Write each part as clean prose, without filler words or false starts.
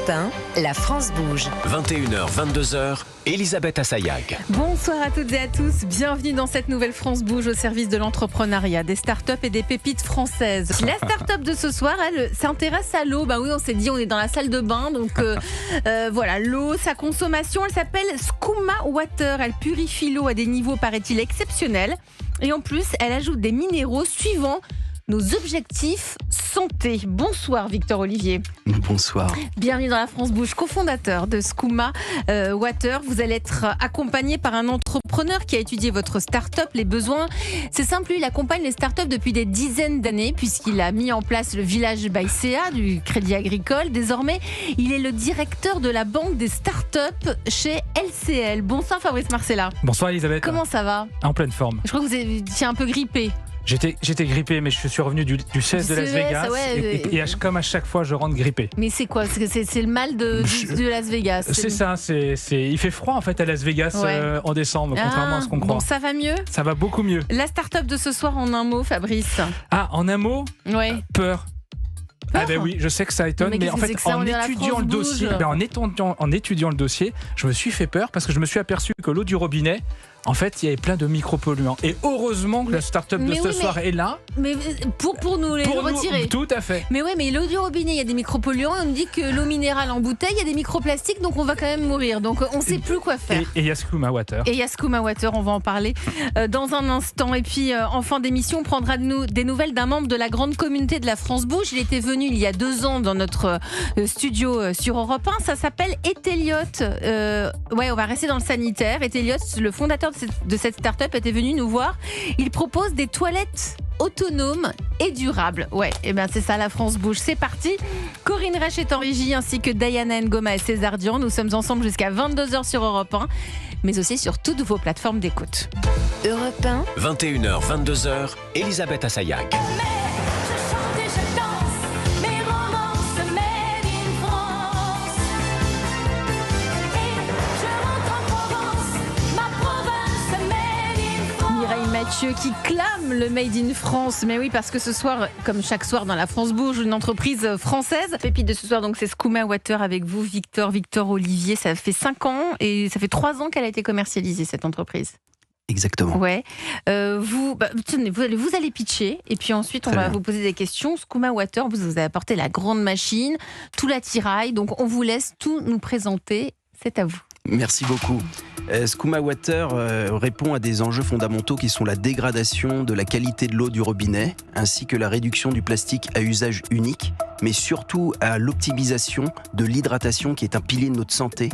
Europe 1, la France bouge. 21h, 22h, Elisabeth Assayag. Bonsoir à toutes et à tous, bienvenue dans cette nouvelle France bouge au service de l'entrepreneuriat, des startups et des pépites françaises. La startup de ce soir, elle s'intéresse à l'eau. Oui, on s'est dit, on est dans la salle de bain, donc voilà, l'eau, sa consommation, elle s'appelle Skooma Water. Elle purifie l'eau à des niveaux, paraît-il, exceptionnels. Et en plus, elle ajoute des minéraux suivant nos objectifs santé. Bonsoir Victor Olivier. Bonsoir. Bienvenue dans la France Bouge, cofondateur de Skooma Water. Vous allez être accompagné par un entrepreneur qui a étudié votre start-up, les besoins. C'est simple, lui, il accompagne les start-up depuis des dizaines d'années puisqu'il a mis en place le village by CA du Crédit Agricole. Désormais, il est le directeur de la banque des start-up chez LCL. Bonsoir Fabrice Marcella. Bonsoir Elisabeth. Comment ça va ? En pleine forme. Je crois que vous étiez un peu grippé. J'étais grippé, mais je suis revenu du CES de Las Vegas. Ouais, et comme à chaque fois, je rentre grippé. Mais c'est quoi ? C'est le mal de Las Vegas. C'est ça, il fait froid en fait à Las Vegas en décembre, contrairement à ce qu'on croit. Bon, ça va mieux ? Ça va beaucoup mieux. La start-up de ce soir en un mot, Fabrice. Ah, en un mot ? Ouais. Peur. Ah ben oui, je sais que ça étonne, mais en fait, en étudiant le dossier, je me suis fait peur parce que je me suis aperçu que l'eau du robinet, en fait, il y avait plein de micropolluants. Et heureusement que la start-up de ce soir est là. Mais pour nous les retirer. Tout à fait. Mais oui, mais l'eau du robinet, il y a des micropolluants. On nous dit que l'eau minérale en bouteille, il y a des microplastiques, donc on va quand même mourir. Donc on ne sait plus quoi faire. Et il y a Skooma Water. Et il y a Skooma Water, on va en parler dans un instant. Et puis, en fin d'émission, on prendra des nouvelles d'un membre de la grande communauté de la France Bouge. Il était venu il y a 2 ans dans notre studio sur Europe 1. Ça s'appelle Eteliot. On va rester dans le sanitaire. Eteliot, le fondateur de cette start-up, était venu nous voir. Il propose des toilettes autonomes et durables. Et ben c'est ça, la France bouge. C'est parti. Corinne Reich est en régie, ainsi que Diana Ngoma et César Dian. Nous sommes ensemble jusqu'à 22h sur Europe 1, mais aussi sur toutes vos plateformes d'écoute. Europe 1, 21h, 22h, Elisabeth Assayag. Mathieu qui clame le Made in France. Mais oui, parce que ce soir, comme chaque soir dans la France bouge, une entreprise française. Pépite de ce soir, donc c'est Skooma Water avec vous, Victor Olivier. Ça fait 5 ans et ça fait 3 ans qu'elle a été commercialisée, cette entreprise. Exactement. Ouais. Vous allez pitcher et puis ensuite on va vous poser des questions. Skooma Water, vous avez apporté la grande machine, tout l'attirail. Donc on vous laisse tout nous présenter. C'est à vous. Merci beaucoup. Skooma Water répond à des enjeux fondamentaux qui sont la dégradation de la qualité de l'eau du robinet, ainsi que la réduction du plastique à usage unique, mais surtout à l'optimisation de l'hydratation qui est un pilier de notre santé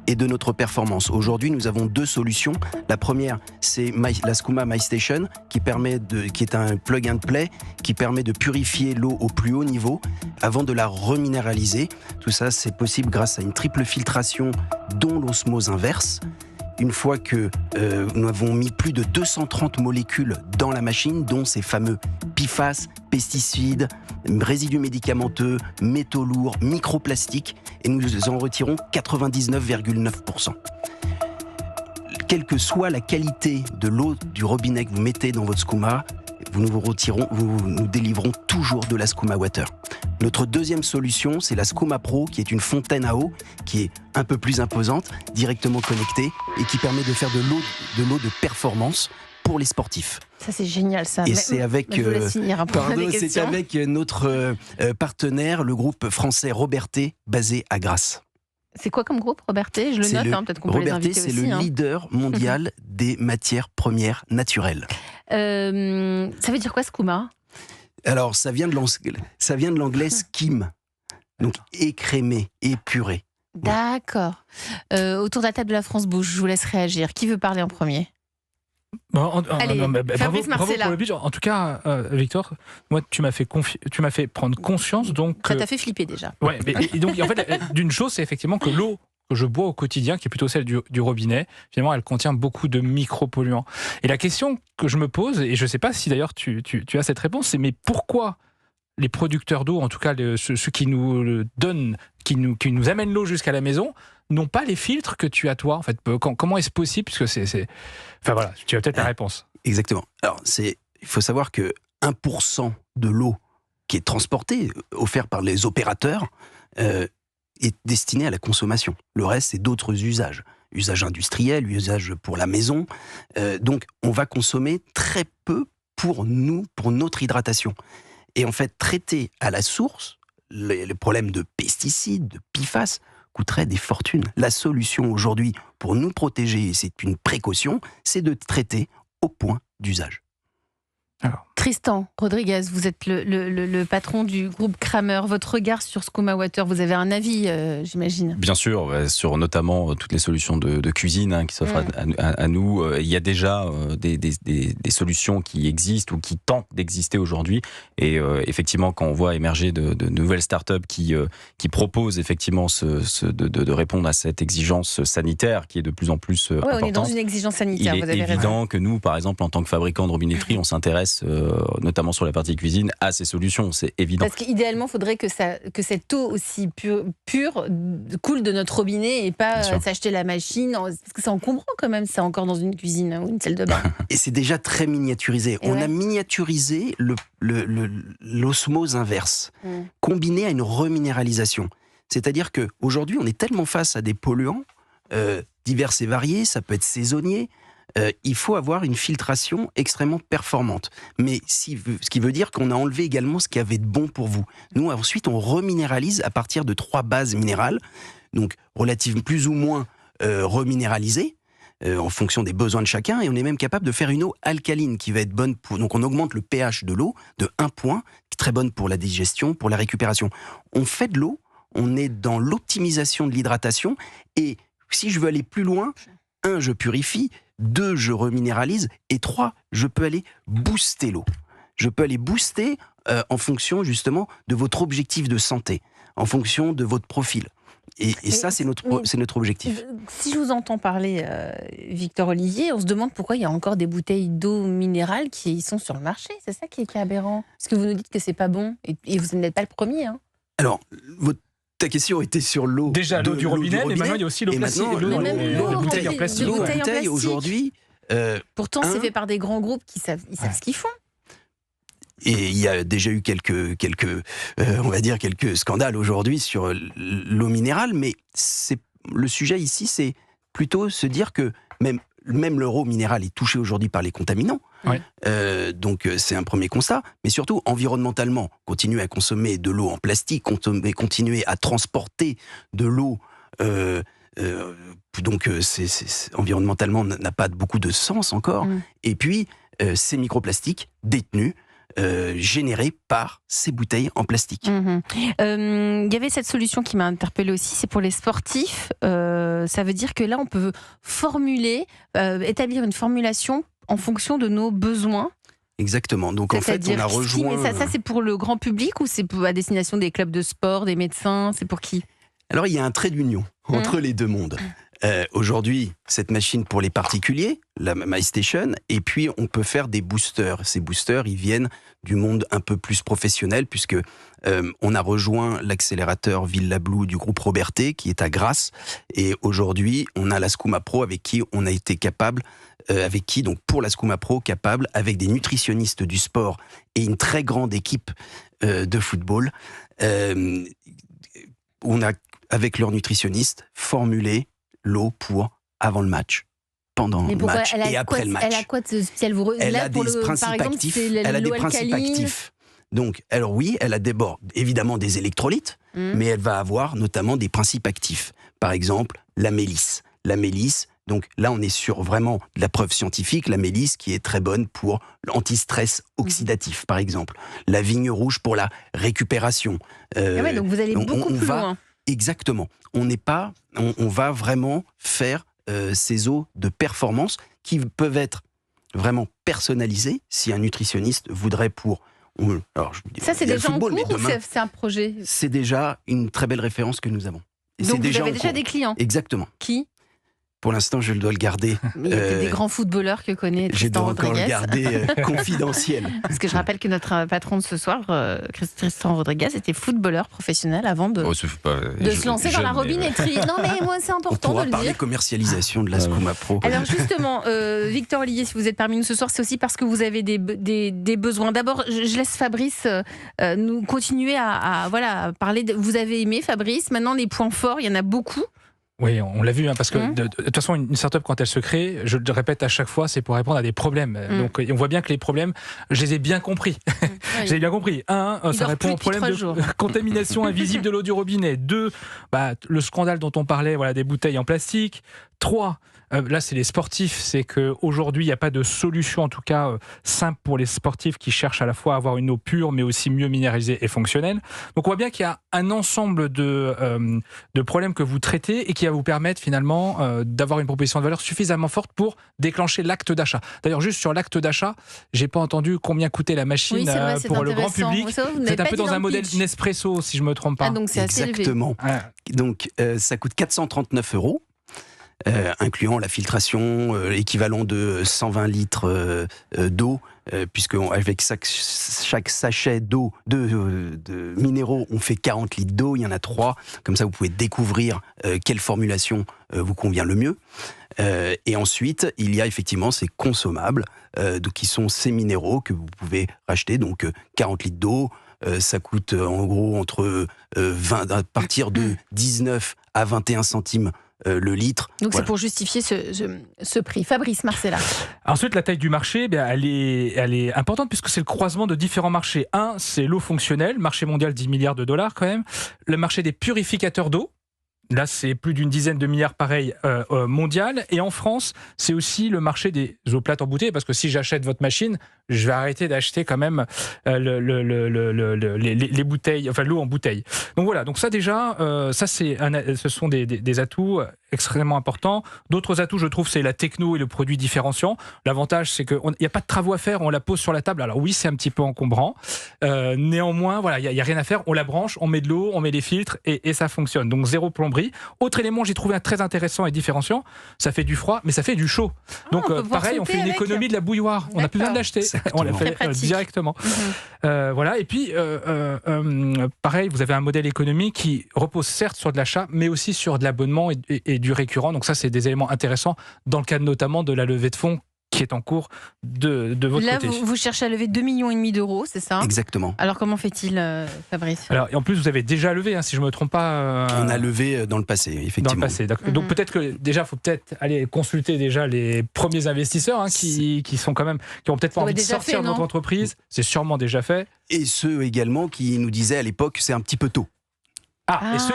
et de notre performance. Aujourd'hui, nous avons 2 solutions. La première, c'est la Skooma MyStation, qui est un plug and play, qui permet de purifier l'eau au plus haut niveau avant de la reminéraliser. Tout ça, c'est possible grâce à une triple filtration, dont l'osmose inverse. Une fois que nous avons mis plus de 230 molécules dans la machine, dont ces fameux PFAS, pesticides, résidus médicamenteux, métaux lourds, microplastiques, et nous en retirons 99,9%. Quelle que soit la qualité de l'eau du robinet que vous mettez dans votre Skooma, nous délivrons toujours de la Skooma Water. Notre deuxième solution, c'est la Skooma Pro, qui est une fontaine à eau, qui est un peu plus imposante, directement connectée, et qui permet de faire de l'eau de performance pour les sportifs. Ça, c'est génial, ça. Et c'est avec, c'est avec notre partenaire, le groupe français Robertet, basé à Grasse. C'est quoi comme groupe, Robertet ? Je le note, peut-être qu'on peut les inviter aussi. Robertet, c'est le leader mondial des matières premières naturelles. Ça veut dire quoi, Skooma ? Alors, ça vient de l'anglais skim, donc écrémé, épuré. D'accord. Autour de la table de la France bouge, je vous laisse réagir. Qui veut parler en premier ? Allez, Fabrice Marcella. Pour le pitch. En tout cas, Victor, moi, tu m'as fait prendre conscience. Donc, ça t'a fait flipper déjà. Ouais, et donc, en fait, d'une chose, c'est effectivement que l'eau que je bois au quotidien, qui est plutôt celle du robinet, finalement, elle contient beaucoup de micropolluants. Et la question que je me pose, et je ne sais pas si d'ailleurs tu as cette réponse, c'est mais pourquoi les producteurs d'eau, en tout cas ceux qui nous donnent, qui nous amènent l'eau jusqu'à la maison, n'ont pas les filtres que tu as toi, en fait. Comment est-ce possible ? Puisque Enfin voilà, tu as peut-être la réponse. Exactement. Alors, il faut savoir que 1% de l'eau qui est transportée, offerte par les opérateurs, est destiné à la consommation. Le reste, c'est d'autres usages. Usage industriel, usage pour la maison. Donc, on va consommer très peu pour nous, pour notre hydratation. Et en fait, traiter à la source les problèmes de pesticides, de PFAS, coûterait des fortunes. La solution aujourd'hui, pour nous protéger, et c'est une précaution, c'est de traiter au point d'usage. Alors, Tristan Rodriguez, vous êtes le patron du groupe Kramer. Votre regard sur Skooma Water, vous avez un avis, j'imagine? Bien sûr, sur notamment toutes les solutions de cuisine qui s'offrent à nous. Il y a déjà des solutions qui existent ou qui tentent d'exister aujourd'hui. Et effectivement, quand on voit émerger de nouvelles startups qui proposent effectivement de répondre à cette exigence sanitaire qui est de plus en plus importante. On est dans une exigence sanitaire, vous avez raison. Il est évident que nous, par exemple, en tant que fabricant de robinetterie, on s'intéresse notamment sur la partie cuisine, à ces solutions, c'est évident. Parce qu'idéalement, il faudrait que cette eau aussi pure coule de notre robinet et pas s'acheter la machine, parce que c'est encombrant quand même, c'est encore dans une cuisine ou une salle de bain. Et c'est déjà très miniaturisé. On a miniaturisé l'osmose inverse, combinée à une reminéralisation. C'est-à-dire qu'aujourd'hui, on est tellement face à des polluants divers et variés, ça peut être saisonnier. Il faut avoir une filtration extrêmement performante. Mais ce qui veut dire qu'on a enlevé également ce qu'il y avait de bon pour vous. Nous, ensuite, on reminéralise à partir de 3 bases minérales, donc relativement plus ou moins reminéralisées, en fonction des besoins de chacun, et on est même capable de faire une eau alcaline qui va être bonne pour... Donc on augmente le pH de l'eau de 1 point, qui est très bonne pour la digestion, pour la récupération. On fait de l'eau, on est dans l'optimisation de l'hydratation, et si je veux aller plus loin, 1, je purifie, 2, je reminéralise, et 3, je peux aller booster l'eau. Je peux aller booster en fonction justement de votre objectif de santé, en fonction de votre profil. Et ça, c'est notre objectif. Si je vous entends parler, Victor Olivier, on se demande pourquoi il y a encore des bouteilles d'eau minérale qui sont sur le marché. C'est ça qui est aberrant. Parce que vous nous dites que c'est pas bon, et vous n'êtes pas le premier. Hein. Alors, ta question était sur l'eau. Déjà l'eau du robinet, mais maintenant il y a aussi l'eau plastique. L'eau bouteille en plastique. L'eau bouteille aujourd'hui. Pourtant, c'est fait par des grands groupes qui savent ce qu'ils font. Et il y a déjà eu quelques scandales aujourd'hui sur l'eau minérale, mais le sujet ici, c'est plutôt se dire que même l'eau minérale est touchée aujourd'hui par les contaminants. Oui. Donc c'est un premier constat, mais surtout environnementalement, continuer à consommer de l'eau en plastique, continuer à transporter de l'eau, donc environnementalement n'a pas beaucoup de sens encore. Et puis ces microplastiques détenus, générés par ces bouteilles en plastique. Il y avait cette solution qui m'a interpellée aussi, c'est pour les sportifs. Ça veut dire que là, on peut établir une formulation en fonction de nos besoins. Exactement. Donc en fait, on a rejoint... Mais ça, c'est pour le grand public ou c'est à destination des clubs de sport, des médecins? C'est pour qui? Alors, il y a un trait d'union entre les deux mondes. Aujourd'hui, cette machine pour les particuliers, la MyStation, et puis on peut faire des boosters. Ces boosters, ils viennent du monde un peu plus professionnel, puisque on a rejoint l'accélérateur Villa Blue du groupe Robertet, qui est à Grasse, et aujourd'hui, on a la Skooma Pro avec qui on a été capable, donc pour la Skooma Pro, capable, avec des nutritionnistes du sport et une très grande équipe de football, on a, avec leurs nutritionnistes, formulé l'eau pour avant le match, pendant le match et après le match. Elle a quoi de spécial? Elle a des principes actifs. Elle a des principes actifs. Donc, alors oui, elle a évidemment des électrolytes, mais elle va avoir notamment des principes actifs. Par exemple, la mélisse. La mélisse, donc là, on est sur vraiment de la preuve scientifique. La mélisse qui est très bonne pour l'antistress oxydatif, par exemple. La vigne rouge pour la récupération. Donc vous allez beaucoup plus loin. Exactement. On va vraiment faire ces eaux de performance qui peuvent être vraiment personnalisées si un nutritionniste voudrait ça, c'est déjà en cours ou c'est un projet? C'est déjà une très belle référence que nous avons. Donc vous avez déjà des clients? Exactement. Qui? Pour l'instant, je dois le garder. Mais il y a des grands footballeurs que connaît Je dois Tristan encore le Rodriguez. garder confidentiel. Parce que je rappelle que notre patron de ce soir, Tristan Rodriguez, était footballeur professionnel avant de se lancer dans la robinetterie. Non, mais moi, c'est On important pourra de le parler dire. commercialisation de la Skouma Pro. Alors justement, Victor Olivier, si vous êtes parmi nous ce soir, c'est aussi parce que vous avez des besoins. D'abord, je laisse Fabrice nous continuer à parler. Vous avez aimé Fabrice. Maintenant, les points forts, il y en a beaucoup. Oui, on l'a vu, parce que de toute façon, une start-up, quand elle se crée, je le répète à chaque fois, c'est pour répondre à des problèmes. Donc, on voit bien que les problèmes, je les ai bien compris. Je les ai bien compris. Ça répond au problème de contamination invisible de l'eau du robinet. 2, le scandale dont on parlait, des bouteilles en plastique. 3, là, c'est les sportifs. C'est qu'aujourd'hui, il n'y a pas de solution, en tout cas, simple pour les sportifs qui cherchent à la fois à avoir une eau pure, mais aussi mieux minéralisée et fonctionnelle. Donc, on voit bien qu'il y a un ensemble de problèmes que vous traitez et qui va vous permettre, finalement, d'avoir une proposition de valeur suffisamment forte pour déclencher l'acte d'achat. D'ailleurs, juste sur l'acte d'achat, j'ai pas entendu combien coûtait la machine pour le grand public. C'est un peu dans un modèle Nespresso, si je me trompe pas. Donc, c'est assez élevé. Exactement. Donc, ça coûte 439 €. Incluant la filtration, équivalent de 120 litres d'eau, puisque avec chaque sachet d'eau de minéraux, on fait 40 litres d'eau, il y en a 3, comme ça vous pouvez découvrir quelle formulation vous convient le mieux. Et ensuite, il y a effectivement ces consommables, qui sont ces minéraux que vous pouvez racheter, donc 40 litres d'eau, ça coûte en gros entre 20, à partir de 19 à 21 centimes le litre. Donc c'est pour justifier ce prix. Fabrice Marcella. Ensuite, la taille du marché, elle est importante puisque c'est le croisement de différents marchés. Un, c'est l'eau fonctionnelle, marché mondial 10 milliards de dollars quand même. Le marché des purificateurs d'eau. Là, c'est plus d'une dizaine de milliards pareil mondial. Et en France, c'est aussi le marché des eaux plates en bouteille, parce que si j'achète votre machine, je vais arrêter d'acheter quand même les bouteilles, enfin l'eau en bouteille. Donc voilà, donc ça déjà, ce sont des atouts extrêmement importants. D'autres atouts, je trouve, c'est la techno et le produit différenciant. L'avantage, c'est qu'il n'y a pas de travaux à faire, on la pose sur la table. Alors oui, c'est un petit peu encombrant. Néanmoins, il n'y a rien à faire. On la branche, on met de l'eau, on met les filtres et ça fonctionne. Donc zéro plomberie. Autre élément, j'ai trouvé un très intéressant et différenciant, ça fait du froid, mais ça fait du chaud. Donc pareil, on fait une économie de la bouilloire. On n'a plus besoin de l'acheter. On la fait directement. Voilà. Et puis, pareil, vous avez un modèle économique qui repose certes sur de l'achat, mais aussi sur de l'abonnement et du récurrent. Donc ça, c'est des éléments intéressants dans le cadre notamment de la levée de fonds qui est en cours de votre côté. Là, vous cherchez à lever 2,5 millions d'euros, c'est ça ? Exactement. Alors, comment fait-il, Fabrice ? Alors, et en plus, vous avez déjà levé, si je ne me trompe pas. On a levé dans le passé, effectivement. Dans le passé. Donc, peut-être que déjà, il faut peut-être aller consulter déjà les premiers investisseurs qui sont quand même, qui ont peut-être pas envie de sortir de votre entreprise. C'est sûrement déjà fait. Et ceux également qui nous disaient à l'époque, c'est un petit peu tôt. Et ceux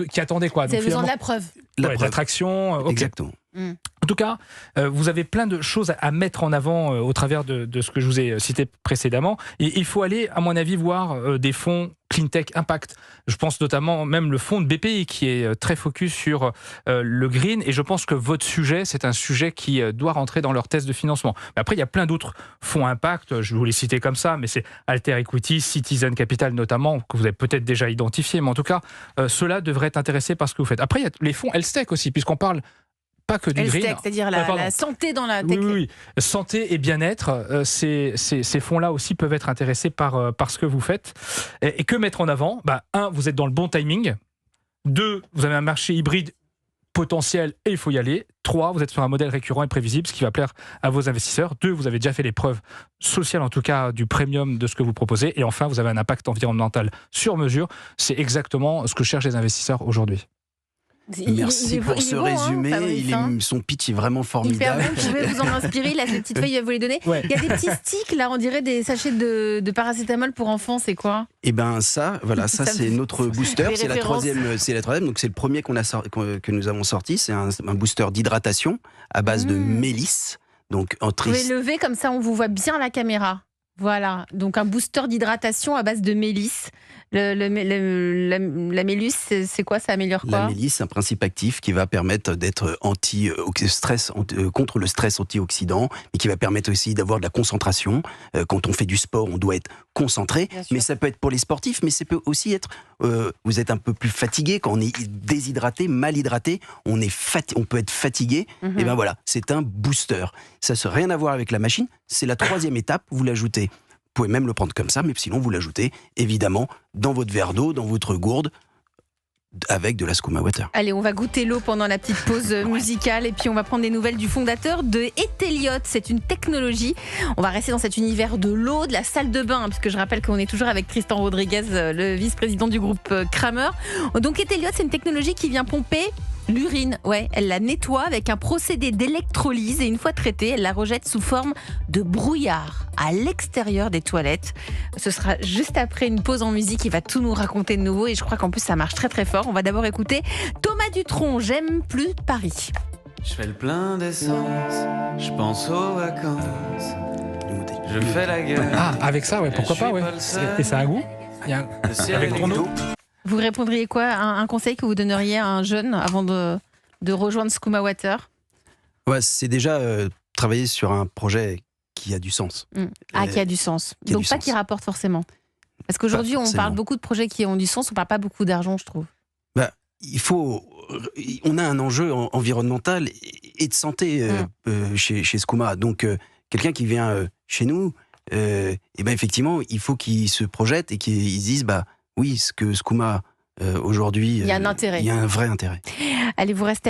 qui attendaient quoi ? Vous avez besoin de la preuve. L'attraction. Okay. Exactement. En tout cas, vous avez plein de choses à mettre en avant au travers de ce que je vous ai cité précédemment. Et il faut aller, à mon avis, voir des fonds Cleantech Impact. Je pense notamment même le fonds de BPI qui est très focus sur le green. Et je pense que votre sujet, c'est un sujet qui doit rentrer dans leur test de financement. Mais après, il y a plein d'autres fonds Impact. Je vais vous les citer comme ça, mais c'est Alter Equity, Citizen Capital notamment, que vous avez peut-être déjà identifié. Mais en tout cas, ceux-là devraient être intéressés par ce que vous faites. Après, il y a les fonds Health-Tech aussi, puisqu'on parle pas que du green. C'est-à-dire la santé dans la tech. Oui. Santé et bien-être, ces fonds-là aussi peuvent être intéressés par ce que vous faites. Et que mettre en avant ? 1, vous êtes dans le bon timing. 2, vous avez un marché hybride potentiel et il faut y aller. 3, vous êtes sur un modèle récurrent et prévisible, ce qui va plaire à vos investisseurs. 2, vous avez déjà fait les preuves sociales, en tout cas du premium de ce que vous proposez. Et enfin, vous avez un impact environnemental sur mesure. C'est exactement ce que cherchent les investisseurs aujourd'hui. Merci pour ce résumé. Son pitch est vraiment formidable. Hyper bon, vous pouvez vous en inspirer. Là, cette petite feuille, il va vous les donner. Ouais. Il y a des petits sticks, là, on dirait des sachets de paracétamol pour enfants. C'est quoi ? Eh bien, ça c'est notre booster. C'est la troisième. Donc, c'est le premier que nous avons sorti. C'est un booster d'hydratation à base de mélisse. Donc, vous pouvez lever comme ça, on vous voit bien à la caméra. Voilà, donc un booster d'hydratation à base de mélisse. La mélisse, c'est quoi? Ça améliore quoi? La mélisse, c'est un principe actif qui va permettre d'être contre le stress antioxydant, mais qui va permettre aussi d'avoir de la concentration. Quand on fait du sport, on doit être concentré, mais ça peut être pour les sportifs, mais ça peut aussi être, vous êtes un peu plus fatigué, quand on est déshydraté, mal hydraté, on peut être fatigué, et ben voilà, c'est un booster. Ça n'a rien à voir avec la machine, c'est la 3e étape, vous l'ajoutez. Vous pouvez même le prendre comme ça, mais sinon vous l'ajoutez évidemment dans votre verre d'eau, dans votre gourde, avec de la Skouma Water. Allez, on va goûter l'eau pendant la petite pause musicale et puis on va prendre des nouvelles du fondateur de Eteliot. C'est une technologie. On va rester dans cet univers de l'eau, de la salle de bain, puisque je rappelle qu'on est toujours avec Tristan Rodriguez, le vice-président du groupe Kramer. Donc Eteliot, c'est une technologie qui vient pomper l'urine. Ouais, elle la nettoie avec un procédé d'électrolyse et une fois traitée, elle la rejette sous forme de brouillard à l'extérieur des toilettes. Ce sera juste après une pause en musique. Il va tout nous raconter de nouveau et je crois qu'en plus ça marche très très fort. On va d'abord écouter Thomas Dutronc, J'aime plus Paris. Je fais le plein d'essence, je pense aux vacances, je fais la gueule. Ah, avec ça, ouais, pourquoi pas, ouais. Et ça a un goût avec ton eau. Vous répondriez quoi? Un conseil que vous donneriez à un jeune avant de rejoindre Skouma Water? Ouais, c'est déjà travailler sur un projet qui a du sens. Qui a du sens. Donc pas qui rapporte forcément. Parce qu'aujourd'hui, on parle beaucoup de projets qui ont du sens, on parle pas beaucoup d'argent, je trouve. On a un enjeu environnemental et de santé chez Skouma. Donc, quelqu'un qui vient chez nous, et ben effectivement, il faut qu'il se projette et qu'il se dise, oui, ce que Skouma aujourd'hui, il y a un intérêt. Il y a un vrai intérêt. Allez, vous restez